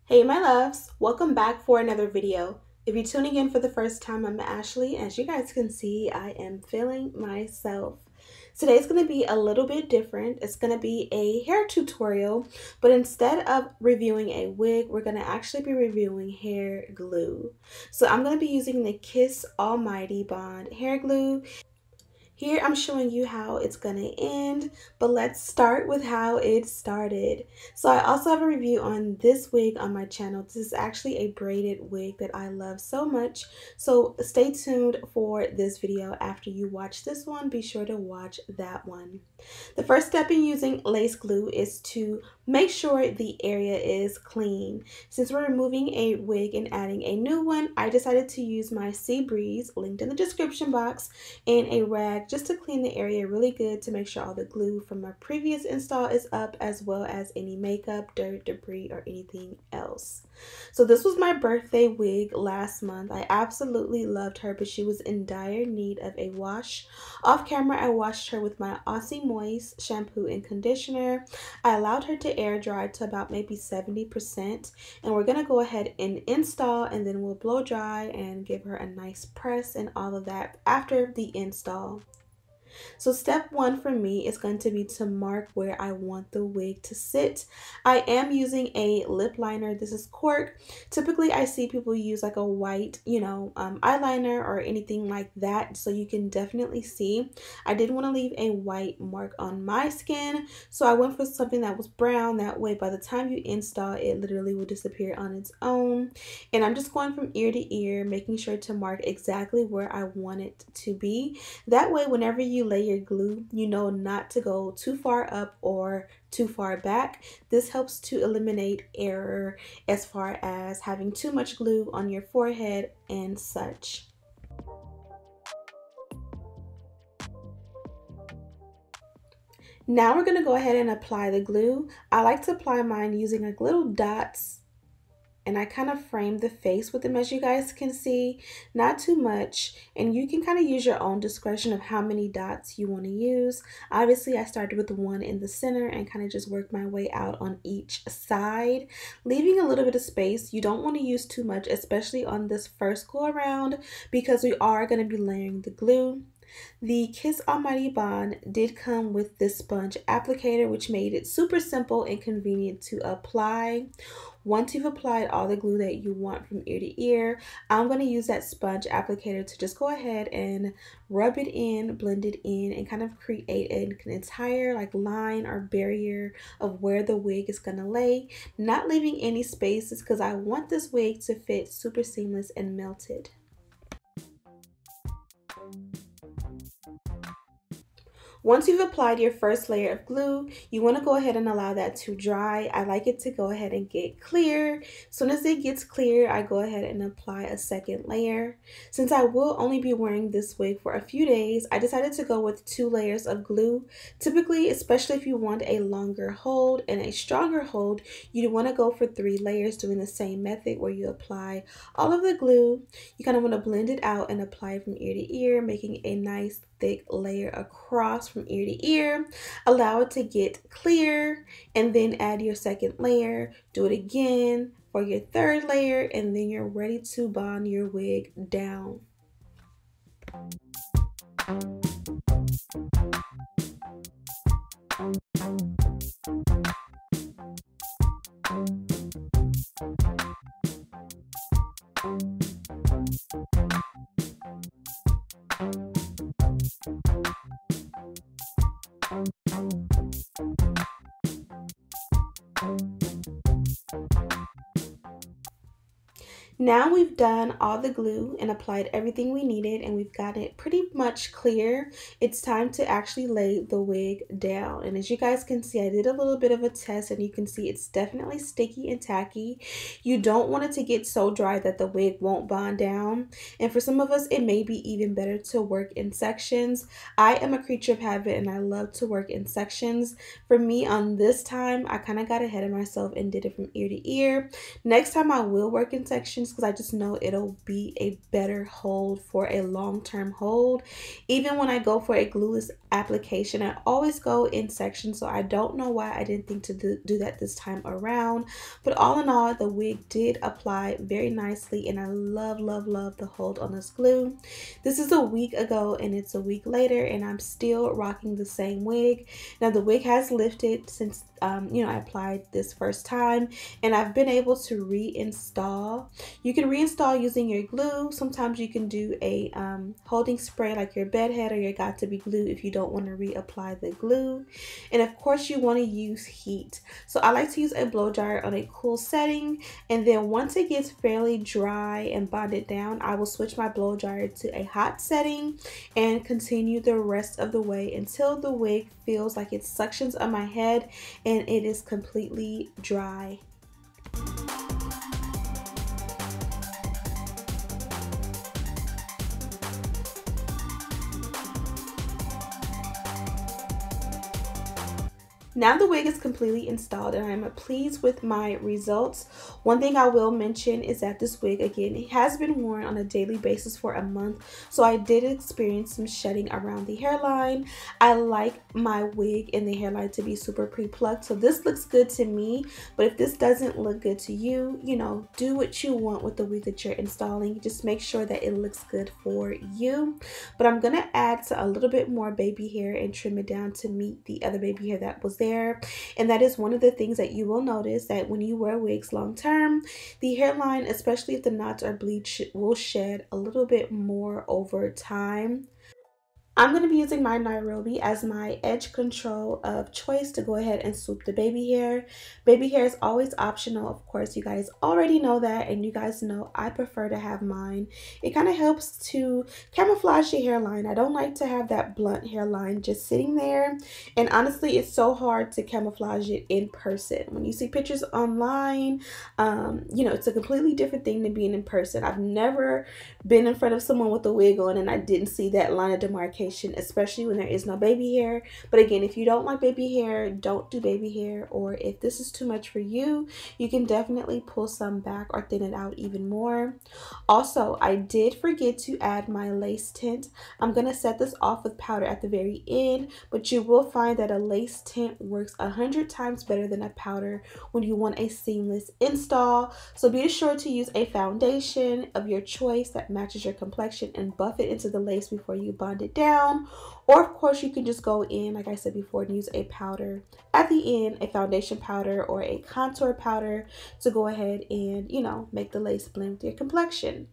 Hey my loves, welcome back for another video. If you're tuning in for the first time, I'm Ashley. As you guys can see, I am feeling myself. Today's going to be a little bit different. It's going to be a hair tutorial, but instead of reviewing a wig, we're going to actually be reviewing hair glue. So I'm going to be using the Kiss Almighty Bond hair glue. Here I'm showing you how it's gonna end, but let's start with how it started. So I also have a review on this wig on my channel. This is actually a braided wig that I love so much. So stay tuned for this video. After you watch this one, be sure to watch that one. The first step in using lace glue is to make sure the area is clean. Since we're removing a wig and adding a new one, I decided to use my Sea Breeze, linked in the description box, and a rag just to clean the area really good to make sure all the glue from my previous install is up, as well as any makeup, dirt, debris, or anything else. So this was my birthday wig last month. I absolutely loved her, but she was in dire need of a wash. Off camera, I washed her with my Aussie Moist shampoo and conditioner. I allowed her to air dry to about maybe 70%, and we're gonna go ahead and install, and then we'll blow dry and give her a nice press and all of that after the install. So step one for me is going to be to mark where I want the wig to sit. I am using a lip liner. This is cork. Typically I see people use like a white, eyeliner or anything like that, so you can definitely see. I didn't want to leave a white mark on my skin, so I went for something that was brown. That way by the time you install, it literally will disappear on its own. And I'm just going from ear to ear, making sure to mark exactly where I want it to be. That way whenever you lay your glue, you know not to go too far up or too far back. This helps to eliminate error as far as having too much glue on your forehead and such. Now we're going to go ahead and apply the glue. I like to apply mine using like little dots, and I kind of frame the face with them, as you guys can see, not too much, and you can kind of use your own discretion of how many dots you want to use. Obviously I started with one in the center and kind of just worked my way out on each side, leaving a little bit of space. You don't want to use too much, especially on this first go around, because we are going to be layering the glue. The Kiss Almighty Bond did come with this sponge applicator, which made it super simple and convenient to apply. Once you've applied all the glue that you want from ear to ear, I'm going to use that sponge applicator to just go ahead and rub it in, blend it in, and kind of create an entire like line or barrier of where the wig is going to lay, not leaving any spaces because I want this wig to fit super seamless and melted. Once you've applied your first layer of glue, you want to go ahead and allow that to dry. I like it to go ahead and get clear. As soon as it gets clear, I go ahead and apply a second layer. Since I will only be wearing this wig for a few days, I decided to go with 2 layers of glue. Typically, especially if you want a longer hold and a stronger hold, you want to go for 3 layers, doing the same method where you apply all of the glue. You kind of want to blend it out and apply it from ear to ear, making a nice thick layer across from ear to ear. Allow it to get clear, and then add your second layer. Do it again for your third layer, and then you're ready to bond your wig down. Now we've done all the glue and applied everything we needed, and we've got it pretty much clear. It's time to actually lay the wig down. And as you guys can see, I did a little bit of a test, and you can see it's definitely sticky and tacky. You don't want it to get so dry that the wig won't bond down. And for some of us, it may be even better to work in sections. I am a creature of habit, and I love to work in sections. For me, on this time, I kind of got ahead of myself and did it from ear to ear. Next time I will work in sections things because I just know it'll be a better hold for a long-term hold. Even when I go for a glueless application, I always go in sections, so I don't know why I didn't think to do that this time around. But all in all, the wig did apply very nicely, and I love the hold on this glue. This is a week ago and it's a week later, and I'm still rocking the same wig. Now the wig has lifted since you know, I applied this first time, and I've been able to reinstall. You can reinstall using your glue. Sometimes you can do a holding spray like your bed head or your got to be glue if you don't want to reapply the glue. And of course you want to use heat. So I like to use a blow dryer on a cool setting, and then once it gets fairly dry and bonded down, I will switch my blow dryer to a hot setting and continue the rest of the way until the wig feels like it suctions on my head and it is completely dry. Now the wig is completely installed and I'm pleased with my results. One thing I will mention is that this wig, again, it has been worn on a daily basis for a month, so I did experience some shedding around the hairline. I like my wig and the hairline to be super pre-plucked, so this looks good to me. But if this doesn't look good to you, you know, do what you want with the wig that you're installing. Just make sure that it looks good for you. But I'm gonna add a little bit more baby hair and trim it down to meet the other baby hair that was there. And that is one of the things that you will notice, that when you wear wigs long term, the hairline, especially if the knots are bleached, will shed a little bit more over time. I'm going to be using my Nairobi as my edge control of choice to go ahead and swoop the baby hair. Baby hair is always optional, of course, you guys already know that, and you guys know I prefer to have mine. It kind of helps to camouflage your hairline. I don't like to have that blunt hairline just sitting there, and honestly, it's so hard to camouflage it in person. When you see pictures online, you know, it's a completely different thing than being in person. I've never been in front of someone with a wig on and I didn't see that line of demarcation, especially when there is no baby hair. But again, if you don't like baby hair, don't do baby hair, or if this is too much for you, you can definitely pull some back or thin it out even more. Also, I did forget to add my lace tint. I'm going to set this off with powder at the very end, but you will find that a lace tint works 100 times better than a powder when you want a seamless install. So be sure to use a foundation of your choice that matches your complexion and buff it into the lace before you bond it down. Or of course you can just go in, like I said before, and use a powder at the end, a foundation powder or a contour powder, to go ahead and, you know, make the lace blend with your complexion.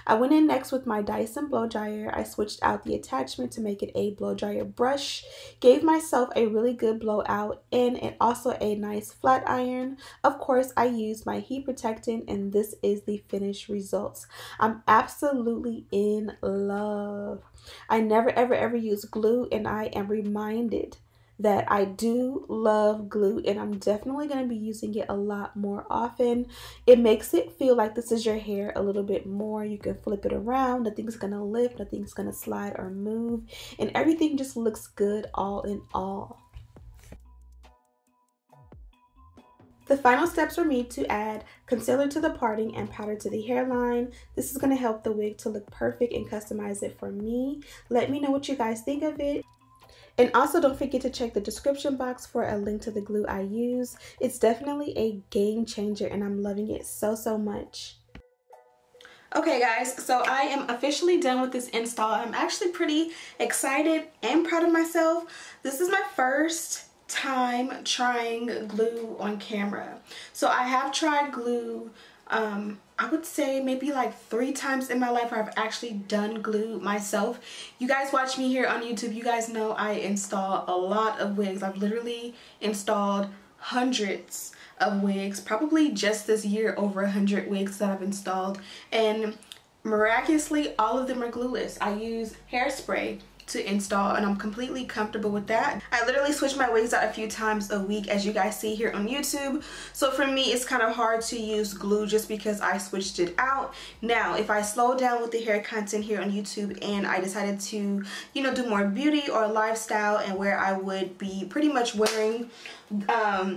I went in next with my Dyson blow dryer. I switched out the attachment to make it a blow dryer brush, gave myself a really good blowout, and also a nice flat iron. Of course, I used my heat protectant, and this is the finished results. I'm absolutely in love. I never ever use glue, and I am reminded that I do love glue, and I'm definitely going to be using it a lot more often. It makes it feel like this is your hair a little bit more. You can flip it around, nothing's going to lift, nothing's going to slide or move, and everything just looks good all in all. The final steps for me to add concealer to the parting and powder to the hairline. This is going to help the wig to look perfect and customize it for me. Let me know what you guys think of it. And also don't forget to check the description box for a link to the glue I use. It's definitely a game changer and I'm loving it so much. Okay guys, so I am officially done with this install. I'm actually pretty excited and proud of myself. This is my first time trying glue on camera. So I have tried glue, I would say maybe like 3 times in my life where I've actually done glue myself. You guys watch me here on YouTube, you guys know I install a lot of wigs. I've literally installed hundreds of wigs, probably just this year over 100 wigs that I've installed, and miraculously all of them are glueless. I use hairspray to install and I'm completely comfortable with that. I literally switch my wigs out a few times a week, as you guys see here on YouTube. So for me it's kind of hard to use glue just because I switched it out. Now if I slow down with the hair content here on YouTube and I decided to, you know, do more beauty or lifestyle and where I would be pretty much wearing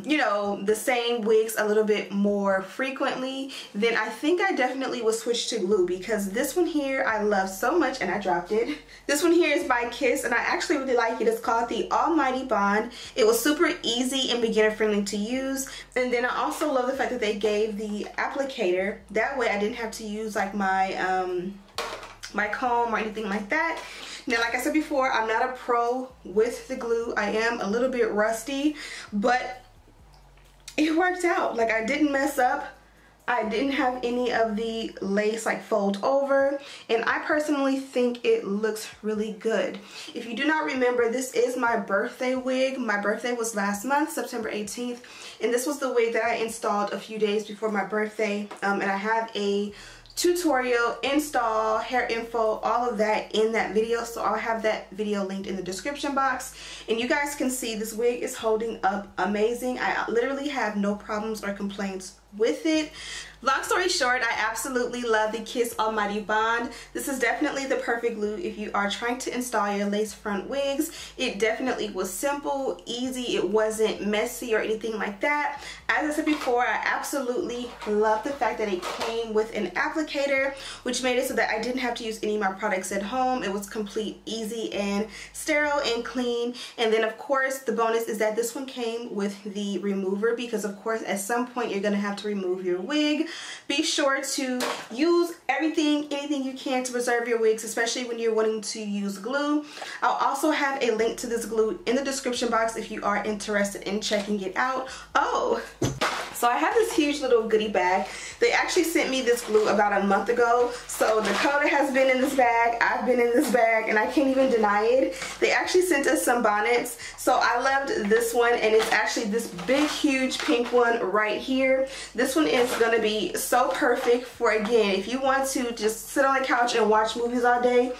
you know, the same wigs a little bit more frequently, then I think I definitely will switch to glue, because this one here I love so much, and I dropped it. This one here is by Kiss, and I actually really like it. It's called the Almighty Bond. It was super easy and beginner friendly to use, and then I also love the fact that they gave the applicator. That way I didn't have to use like my my comb or anything like that. Now, like I said before, I'm not a pro with the glue. I am a little bit rusty, but it worked out. Like, I didn't mess up. I didn't have any of the lace like fold over, and I personally think it looks really good. If you do not remember, this is my birthday wig. My birthday was last month, September 18th, and this was the wig that I installed a few days before my birthday, and I have a tutorial, install, hair info, all of that in that video, so I'll have that video linked in the description box, and you guys can see this wig is holding up amazing. I literally have no problems or complaints with it. Long story short, I absolutely love the Kiss Almighty Bond. This is definitely the perfect glue if you are trying to install your lace front wigs. It definitely was simple, easy, it wasn't messy or anything like that. As I said before, I absolutely love the fact that it came with an applicator, which made it so that I didn't have to use any of my products at home. It was complete, easy, and sterile and clean. And then of course, the bonus is that this one came with the remover, because of course at some point you're gonna have to remove your wig. Be sure to use anything you can to preserve your wigs, especially when you're wanting to use glue. I'll also have a link to this glue in the description box if you are interested in checking it out. Oh, so I have this huge little goodie bag. They actually sent me this glue about a month ago. So Dakota has been in this bag, I've been in this bag, and I can't even deny it. They actually sent us some bonnets. So I loved this one, and it's actually this big, huge pink one right here. This one is gonna be so perfect for, again, if you want to just sit on the couch and watch movies all day.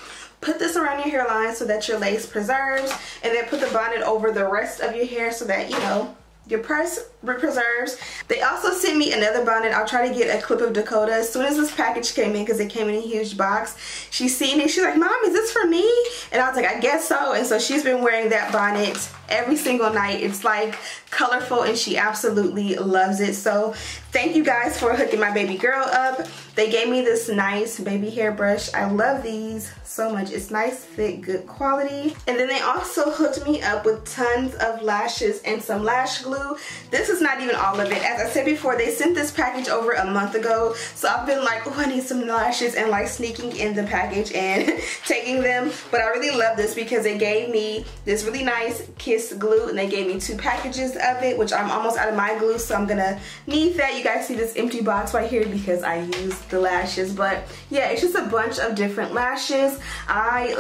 Put this around your hairline so that your lace preserves, and then put the bonnet over the rest of your hair so that, you know, your purse preserves. They also sent me another bonnet. I'll try to get a clip of Dakota. As soon as this package came in, because it came in a huge box, she's seen it. She's like, Mom, is this for me? And I was like, I guess so. And so she's been wearing that bonnet every single night. It's like colorful, and she absolutely loves it. So thank you guys for hooking my baby girl up. They gave me this nice baby hair brush. I love these so much. It's nice, thick, good quality. And then they also hooked me up with tons of lashes and some lash glue. This is not even all of it. As I said before, they sent this package over a month ago, so I've been like, oh, I need some lashes, and like sneaking in the package and taking them. But I really love this because they gave me this really nice Kiss glue, and they gave me 2 packages of it, which I'm almost out of my glue, so I'm gonna need that. You guys see this empty box right here because I used the lashes. But yeah, it's just a bunch of different lashes. I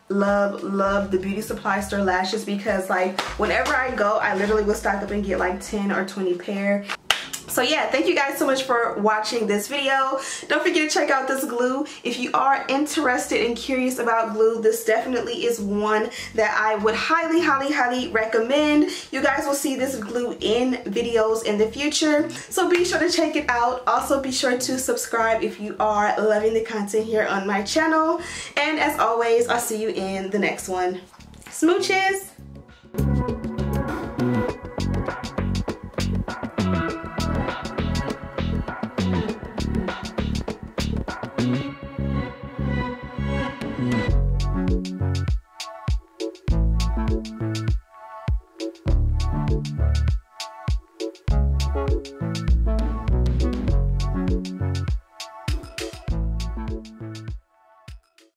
love the beauty supply store lashes, because like whenever I go, I literally will stock up and get like 10 or 20 pair. So yeah, thank you guys so much for watching this video. Don't forget to check out this glue. If you are interested and curious about glue, this definitely is one that I would highly recommend. You guys will see this glue in videos in the future, so be sure to check it out. Also be sure to subscribe if you are loving the content here on my channel. And as always, I'll see you in the next one. Smooches!